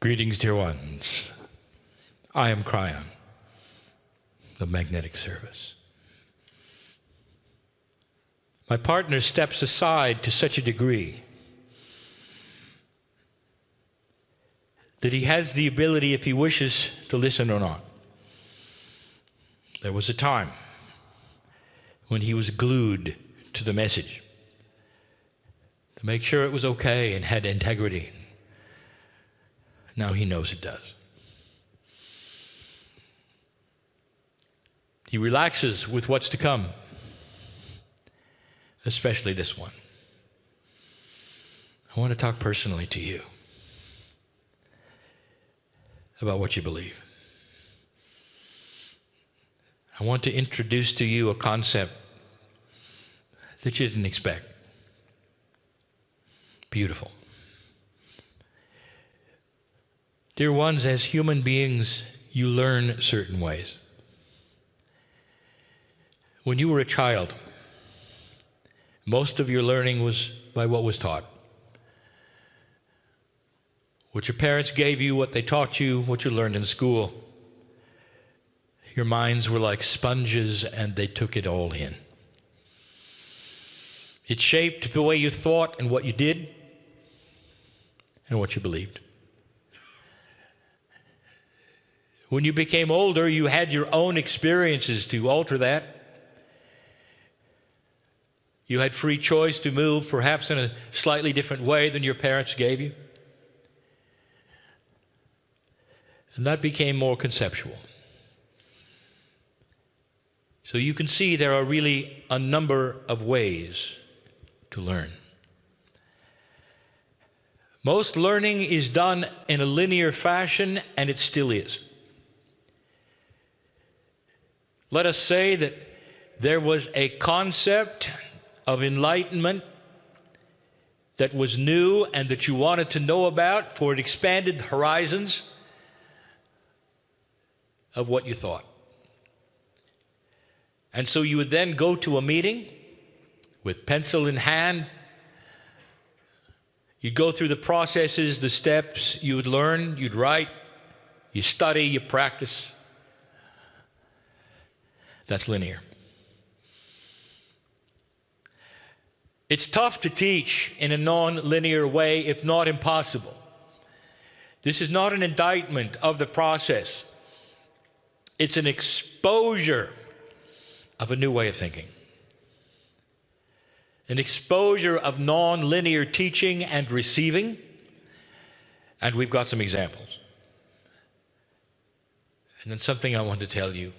Greetings, dear ones. I am Cryon, the magnetic service. My partner steps aside to such a degree that he has the ability, if he wishes, to listen or not. There was a time when he was glued to the message to make sure it was okay and had integrity. Now he knows it does. He relaxes with what's to come, especially this one. I want to talk personally to you about what you believe. I want to introduce to you a concept that you didn't expect. Beautiful. Dear ones, as human beings, you learn certain ways. When you were a child, most of your learning was by what was taught. What your parents gave you, what they taught you, what you learned in school. Your minds were like sponges and they took it all in. It shaped the way you thought and what you did and what you believed. When you became older, you had your own experiences to alter that. You had free choice to move, perhaps in a slightly different way than your parents gave you. And that became more conceptual. So you can see there are really a number of ways to learn. Most learning is done in a linear fashion, and it still is. Let us say that there was a concept of enlightenment that was new and that you wanted to know about, for it expanded the horizons of what you thought. And so you would then go to a meeting with pencil in hand. You'd go through the processes, the steps, you would learn, you'd write, you study, you practice. That's linear. It's tough to teach in a non-linear way, if not impossible. This is not an indictment of the process. It's an exposure of a new way of thinking. An exposure of non-linear teaching and receiving. And we've got some examples. And then something I want to tell you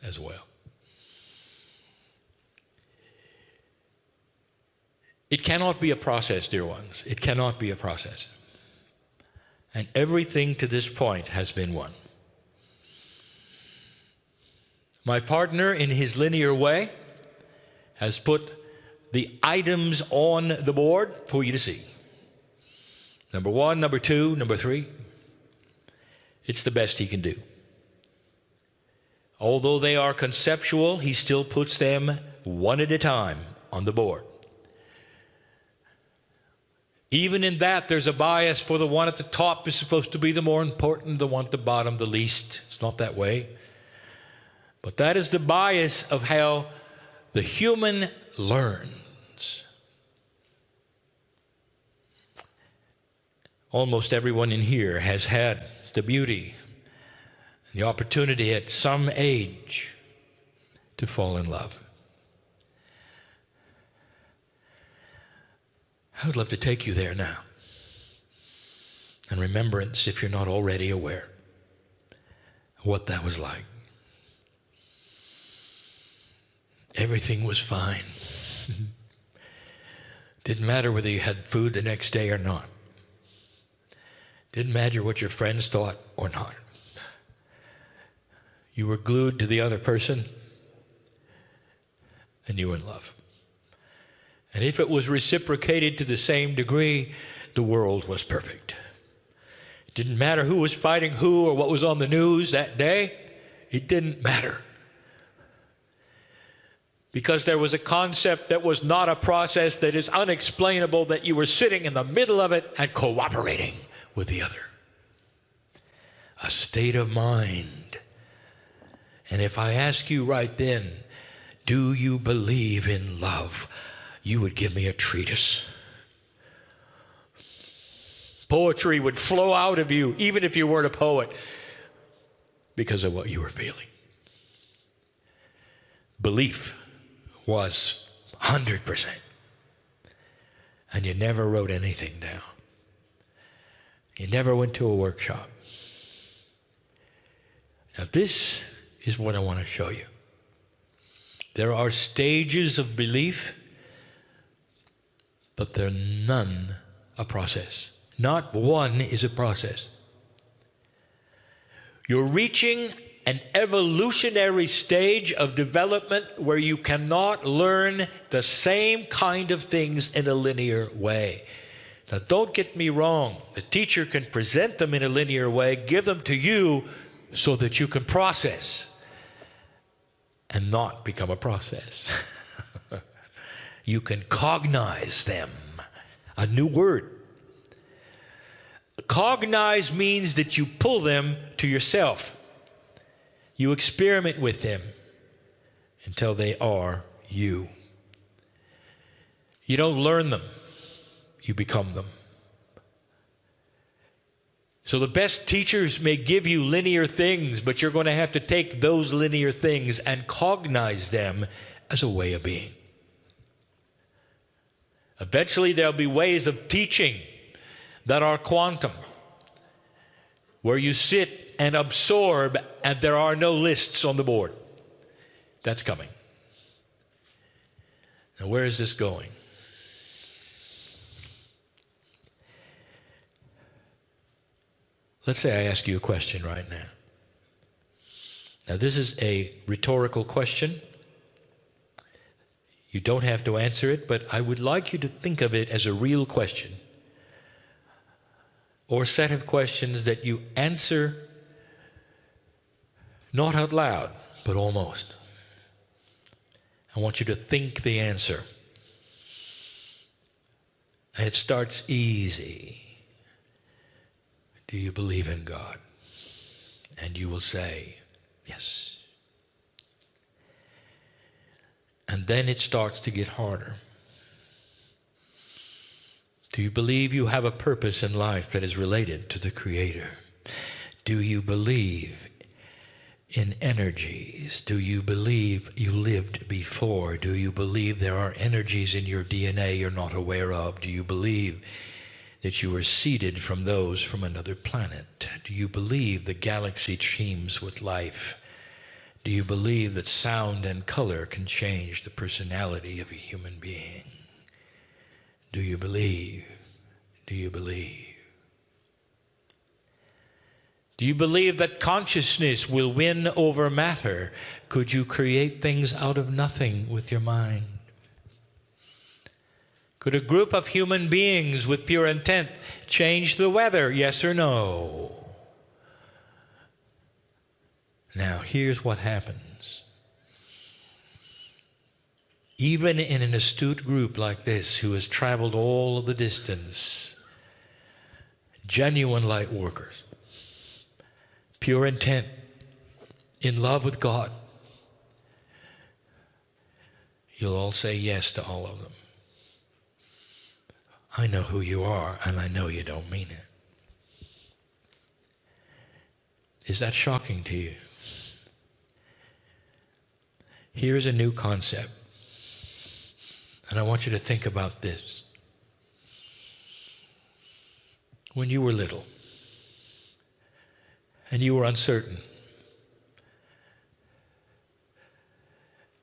as well. It cannot be a process, dear ones. It cannot be a process. And everything to this point has been one. My partner, in his linear way, has put the items on the board for you to see. Number 1, number 2, number 3. It's the best he can do. Although they are conceptual, he still puts them one at a time on the board. Even in that, there's a bias for the one at the top is supposed to be the more important, the one at the bottom, the least. It's not that way. But that is the bias of how the human learns. Almost everyone in here has had the beauty and the opportunity at some age to fall in love. I would love to take you there now. In remembrance, if you're not already aware, what that was like. Everything was fine. Didn't matter whether you had food the next day or not. Didn't matter what your friends thought or not. You were glued to the other person, and you were in love. And if it was reciprocated to the same degree, the world was perfect. It didn't matter who was fighting who or what was on the news that day. It didn't matter. Because there was a concept that was not a process, that is unexplainable, that you were sitting in the middle of it and cooperating with the other. a state of mind. And if I ask you right then, do you believe in love? You would give me a treatise. Poetry would flow out of you, even if you weren't a poet, because of what you were feeling. Belief was 100%. And you never wrote anything down. You never went to a workshop. Now this is what I want to show you. There are stages of belief, but they're none a process. Not one is a process. You're reaching an evolutionary stage of development where you cannot learn the same kind of things in a linear way. Now, don't get me wrong. The teacher can present them in a linear way, give them to you so that you can process and not become a process. You can cognize them. A new word. Cognize means that you pull them to yourself. You experiment with them until they are you. You don't learn them. You become them. So the best teachers may give you linear things, but you're going to have to take those linear things and cognize them as a way of being. Eventually there'll be ways of teaching that are quantum, where you sit and absorb and there are no lists on the board. That's coming. Now, where is this going? Let's say I ask you a question right now. Now, this is a rhetorical question. You don't have to answer it, but I would like you to think of it as a real question, or set of questions that you answer not out loud, but almost. I want you to think the answer. And it starts easy. Do you believe in God? And you will say, yes. And then it starts to get harder. Do you believe you have a purpose in life that is related to the Creator? Do you believe in energies? Do you believe you lived before? Do you believe there are energies in your DNA you're not aware of? Do you believe that you were seeded from those from another planet? Do you believe the galaxy teems with life? Do you believe that sound and color can change the personality of a human being? Do you believe? Do you believe? Do you believe that consciousness will win over matter? Could you create things out of nothing with your mind? Could a group of human beings with pure intent change the weather? Yes or no? Now, here's what happens. Even in an astute group like this, who has traveled all of the distance, genuine light workers, pure intent, in love with God, you'll all say yes to all of them. I know who you are, and I know you don't mean it. Is that shocking to you? Here's a new concept, and I want you to think about this. When you were little, and you were uncertain,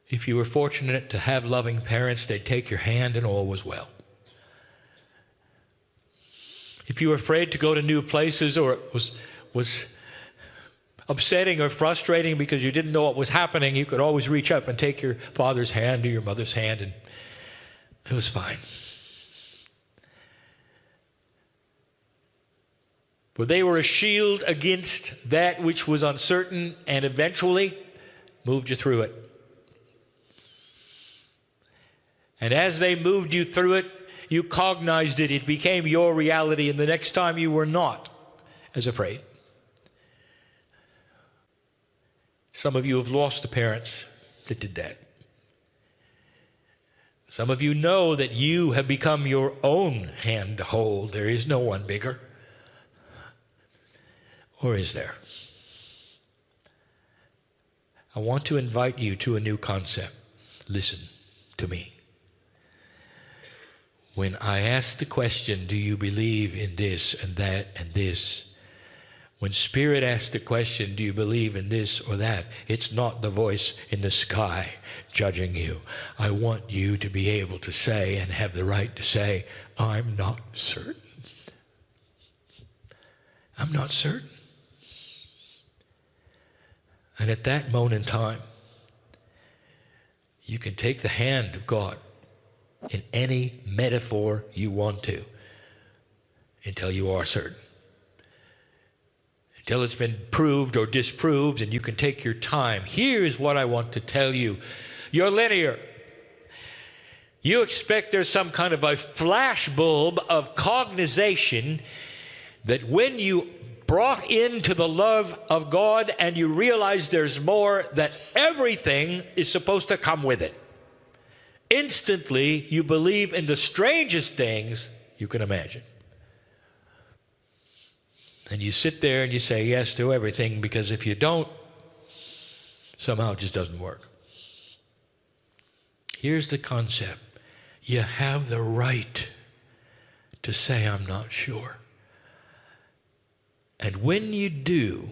if you were fortunate to have loving parents, they'd take your hand and all was well. If you were afraid to go to new places, or it was upsetting or frustrating because you didn't know what was happening, you could always reach up and take your father's hand or your mother's hand, and it was fine. For they were a shield against that which was uncertain, and eventually moved you through it. And as they moved you through it, you cognized it. It became your reality, and the next time you were not as afraid. Some of you have lost the parents that did that. Some of you know that you have become your own hand to hold. There is no one bigger. Or is there? I want to invite you to a new concept. Listen to me. When I ask the question, do you believe in this and that and this? When Spirit asks the question, do you believe in this or that? It's not the voice in the sky judging you. I want you to be able to say and have the right to say, I'm not certain. I'm not certain. And at that moment in time, you can take the hand of God in any metaphor you want to until you are certain. Until it's been proved or disproved, and you can take your time. Here's what I want to tell you. You're linear. You expect there's some kind of a flashbulb of cognization that when you brought into the love of God and you realize there's more, that everything is supposed to come with it. Instantly, you believe in the strangest things you can imagine. And you sit there and you say yes to everything, because if you don't, somehow it just doesn't work. Here's the concept. You have the right to say, I'm not sure. And when you do,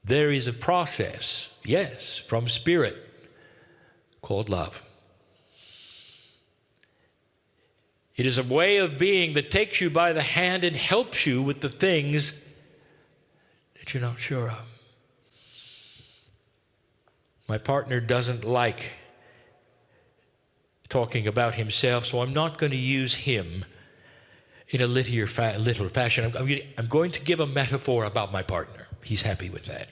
there is a process, yes, from Spirit, called love. It is a way of being that takes you by the hand and helps you with the things that you're not sure of. My partner doesn't like talking about himself, so I'm not going to use him in a little fashion. I'm going to give a metaphor about my partner. He's happy with that.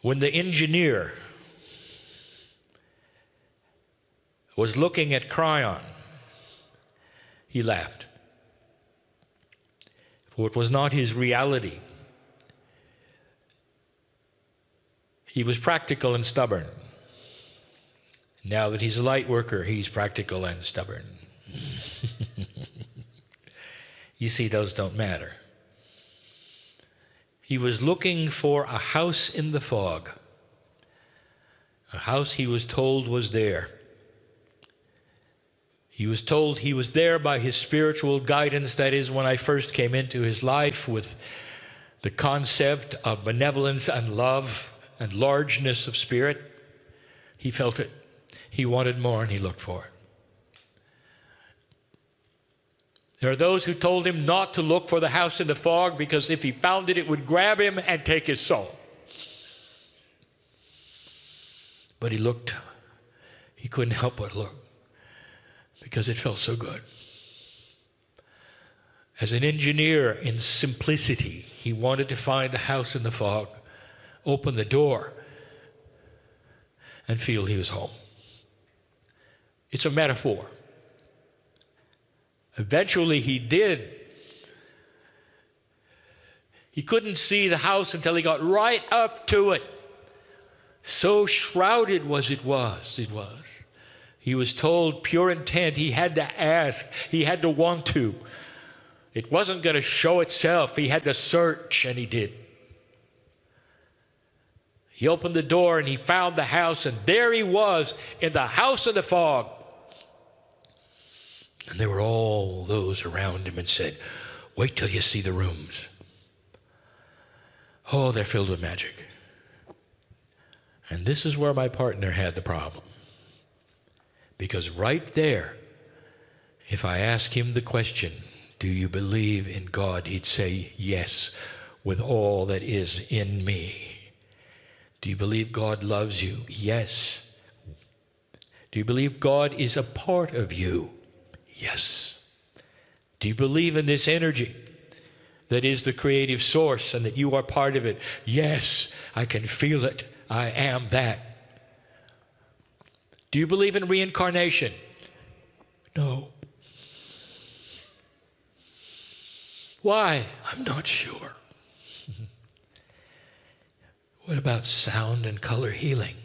When the engineer was looking at Cryon, he laughed. For it was not his reality. He was practical and stubborn. Now that he's a light worker, he's practical and stubborn. You see, those don't matter. He was looking for a house in the fog. A house he was told was there. He was told he was there by his spiritual guidance. That is, when I first came into his life with the concept of benevolence and love and largeness of spirit, he felt it. He wanted more, and he looked for it. There are those who told him not to look for the house in the fog, because if he found it, it would grab him and take his soul. But he looked. He couldn't help but look, because it felt so good. As an engineer in simplicity, he wanted to find the house in the fog, open the door, and feel he was home. It's a metaphor. Eventually he did. He couldn't see the house until he got right up to it. So shrouded it was. He was told pure intent. He had to ask. He had to want to. It wasn't going to show itself. He had to search, and he did. He opened the door and he found the house, and there he was in the house in the fog. And there were all those around him and said, wait till you see the rooms. Oh, they're filled with magic. And this is where my partner had the problem. Because right there, if I ask him the question, do you believe in God? He'd say, yes, with all that is in me. Do you believe God loves you? Yes. Do you believe God is a part of you? Yes. Do you believe in this energy that is the creative source and that you are part of it? Yes, I can feel it. I am that. Do you believe in reincarnation? No. Why? I'm not sure. What about sound and color healing?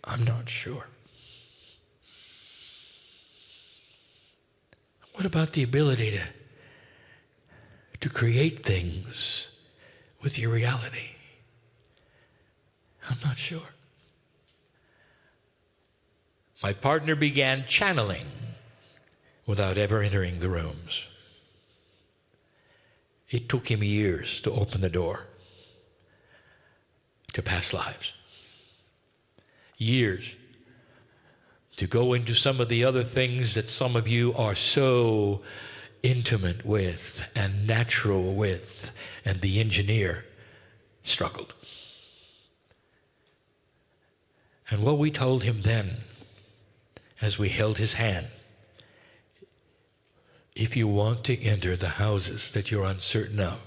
I'm not sure. What about the ability to create things with your reality? I'm not sure. My partner began channeling without ever entering the rooms. It took him years to open the door to past lives. Years to go into some of the other things that some of you are so intimate with and natural with, and the engineer struggled. And what we told him then, as we held his hand, if you want to enter the houses that you're uncertain of,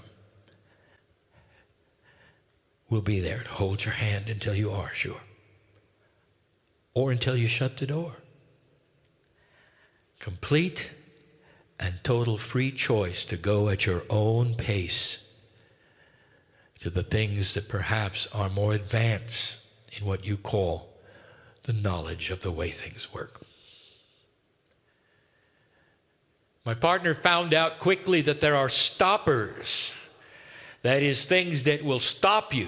we'll be there to hold your hand until you are sure, or until you shut the door. Complete and total free choice to go at your own pace to the things that perhaps are more advanced in what you call the knowledge of the way things work. My partner found out quickly that there are stoppers. That is, things that will stop you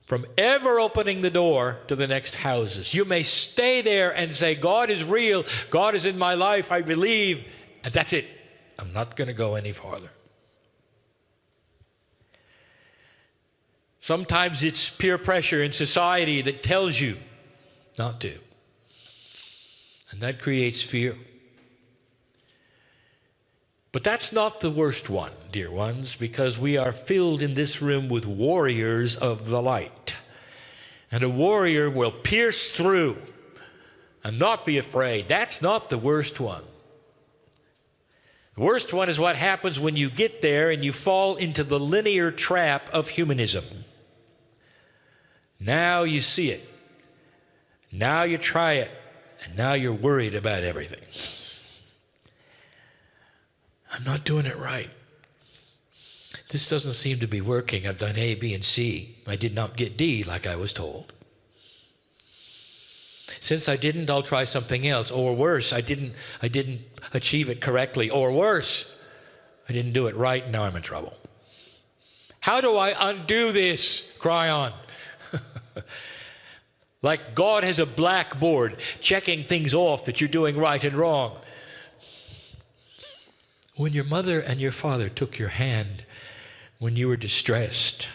from ever opening the door to the next houses. You may stay there and say, God is real, God is in my life, I believe, and that's it. I'm not going to go any farther. Sometimes it's peer pressure in society that tells you not to. And that creates fear. But that's not the worst one, dear ones, because we are filled in this room with warriors of the light. And a warrior will pierce through and not be afraid. That's not the worst one. The worst one is what happens when you get there and you fall into the linear trap of humanism. Now you see it. Now you try it. And now you're worried about everything. I'm not doing it right. This doesn't seem to be working. I've done A, B, and C. I did not get D like I was told. Since I didn't, I'll try something else. Or worse, I didn't achieve it correctly. Or worse, I didn't do it right. Now I'm in trouble. How do I undo this? Cry on. Like God has a blackboard checking things off that you're doing right and wrong. When your mother and your father took your hand when you were distressed,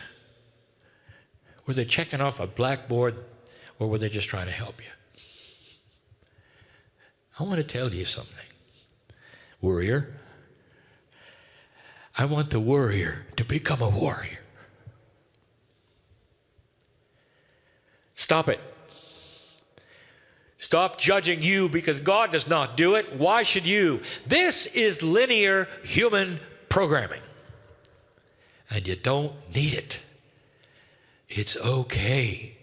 were they checking off a blackboard, or were they just trying to help you? I want to tell you something. Warrior, I want the warrior to become a warrior. Stop it. Stop judging you because God does not do it. Why should you? This is linear human programming. And you don't need it. It's okay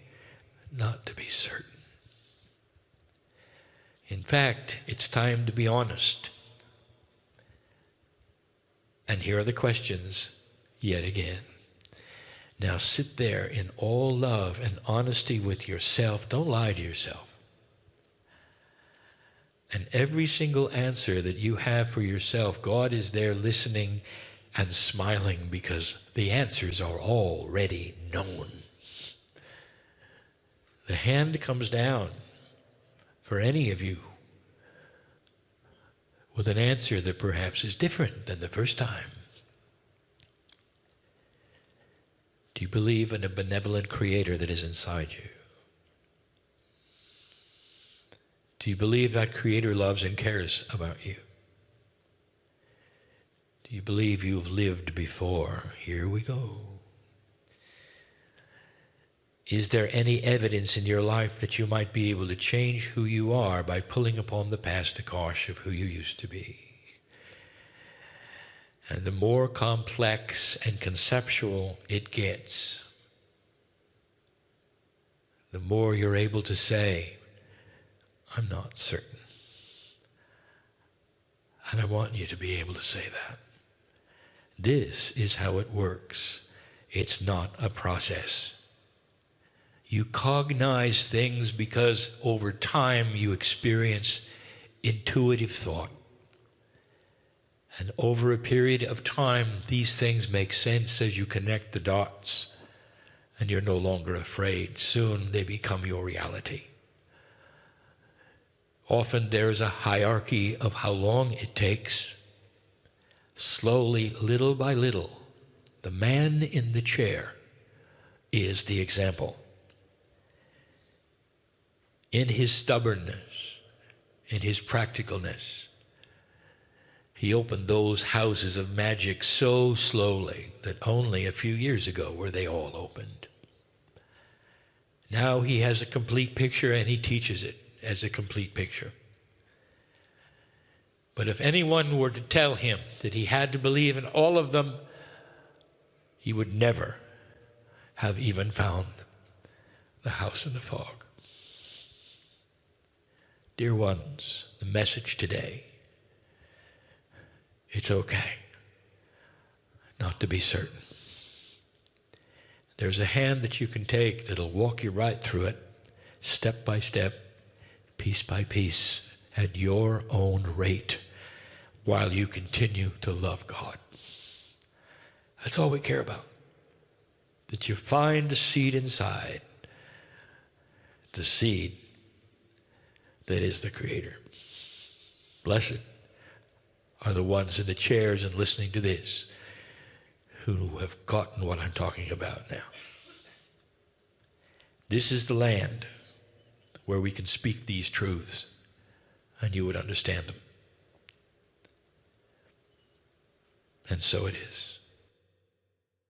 not to be certain. In fact, it's time to be honest. And here are the questions yet again. Now sit there in all love and honesty with yourself. Don't lie to yourself. And every single answer that you have for yourself, God is there listening and smiling because the answers are already known. The hand comes down for any of you with an answer that perhaps is different than the first time. Do you believe in a benevolent creator that is inside you? Do you believe that creator loves and cares about you? Do you believe you've lived before? Here we go. Is there any evidence in your life that you might be able to change who you are by pulling upon the past akash of who you used to be? And the more complex and conceptual it gets, the more you're able to say, I'm not certain. And I want you to be able to say that. This is how it works. It's not a process. You cognize things because over time you experience intuitive thought. And over a period of time, these things make sense as you connect the dots, and you're no longer afraid. Soon they become your reality. Often there's a hierarchy of how long it takes. Slowly, little by little, the man in the chair is the example. In his stubbornness, in his practicalness, he opened those houses of magic so slowly that only a few years ago were they all opened. Now he has a complete picture and he teaches it as a complete picture. But if anyone were to tell him that he had to believe in all of them, he would never have even found the house in the fog. Dear ones, the message today, it's okay not to be certain. There's a hand that you can take that'll walk you right through it, step by step, piece by piece, at your own rate, while you continue to love God. That's all we care about. That you find the seed inside, the seed that is the Creator. Blessed are the ones in the chairs and listening to this who have gotten what I'm talking about now. This is the land where we can speak these truths and you would understand them. And so it is.